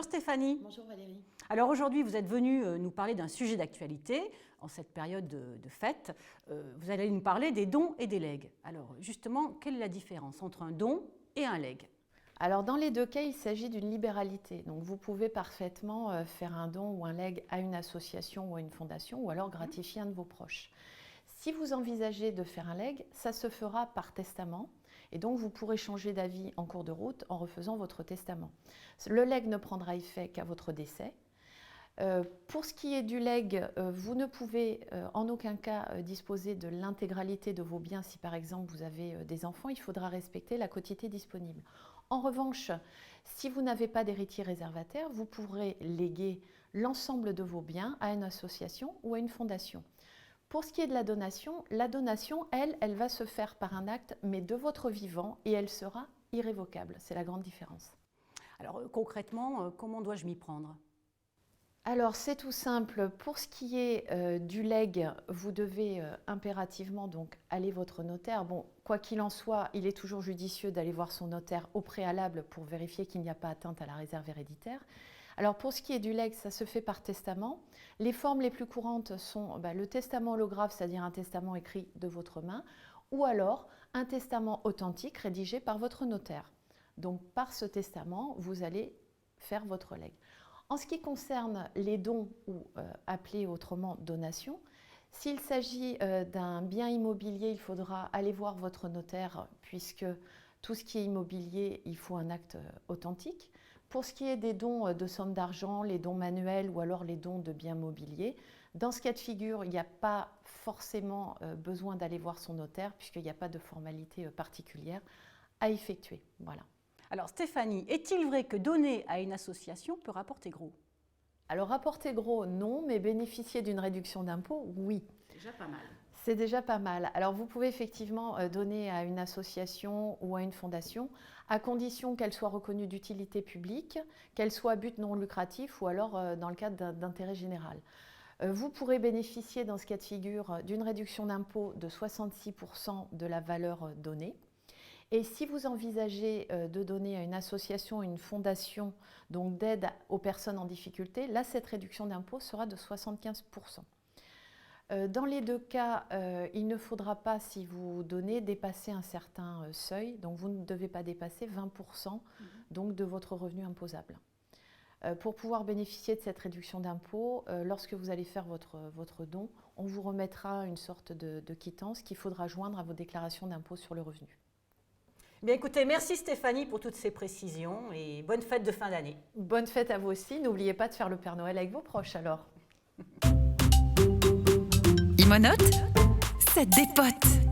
Bonjour Stéphanie. Bonjour Valérie. Alors aujourd'hui, vous êtes venue nous parler d'un sujet d'actualité en cette période de fête. Vous allez nous parler des dons et des legs. Alors justement, quelle est la différence entre un don et un leg? Alors dans les deux cas, il s'agit d'une libéralité. Donc vous pouvez parfaitement faire un don ou un leg à une association ou à une fondation ou alors gratifier un de vos proches. Si vous envisagez de faire un leg, ça se fera par testament et donc vous pourrez changer d'avis en cours de route en refaisant votre testament. Le leg ne prendra effet qu'à votre décès. Pour ce qui est du leg, vous ne pouvez en aucun cas disposer de l'intégralité de vos biens. Si par exemple vous avez des enfants, il faudra respecter la quotité disponible. En revanche, si vous n'avez pas d'héritier réservataire, vous pourrez léguer l'ensemble de vos biens à une association ou à une fondation. Pour ce qui est de la donation, elle va se faire par un acte, mais de votre vivant, et elle sera irrévocable. C'est la grande différence. Alors concrètement, comment dois-je m'y prendre? Alors c'est tout simple, pour ce qui est du leg, vous devez impérativement donc aller votre notaire. Bon, quoi qu'il en soit, il est toujours judicieux d'aller voir son notaire au préalable pour vérifier qu'il n'y a pas atteinte à la réserve héréditaire. Alors pour ce qui est du leg, ça se fait par testament. Les formes les plus courantes sont le testament holographe, c'est-à-dire un testament écrit de votre main, ou alors un testament authentique rédigé par votre notaire. Donc par ce testament, vous allez faire votre leg. En ce qui concerne les dons ou appelés autrement donations, s'il s'agit d'un bien immobilier, il faudra aller voir votre notaire puisque tout ce qui est immobilier, il faut un acte authentique. Pour ce qui est des dons de sommes d'argent, les dons manuels ou alors les dons de biens mobiliers, dans ce cas de figure, il n'y a pas forcément besoin d'aller voir son notaire puisqu'il n'y a pas de formalité particulière à effectuer. Voilà. Alors Stéphanie, est-il vrai que donner à une association peut rapporter gros? Alors rapporter gros, non, mais bénéficier d'une réduction d'impôt, oui. C'est déjà pas mal. C'est déjà pas mal. Alors vous pouvez effectivement donner à une association ou à une fondation, à condition qu'elle soit reconnue d'utilité publique, qu'elle soit à but non lucratif ou alors dans le cadre d'intérêt général. Vous pourrez bénéficier dans ce cas de figure d'une réduction d'impôt de 66% de la valeur donnée. Et si vous envisagez de donner à une association, une fondation donc d'aide aux personnes en difficulté, là, cette réduction d'impôt sera de 75%. Dans les deux cas, il ne faudra pas, si vous donnez, dépasser un certain seuil. Donc, vous ne devez pas dépasser 20% donc, de votre revenu imposable. Pour pouvoir bénéficier de cette réduction d'impôt, lorsque vous allez faire votre don, on vous remettra une sorte de quittance qu'il faudra joindre à vos déclarations d'impôt sur le revenu. Bien écoutez, merci Stéphanie pour toutes ces précisions et bonne fête de fin d'année. Bonne fête à vous aussi. N'oubliez pas de faire le Père Noël avec vos proches alors. Imonote, ça dépote.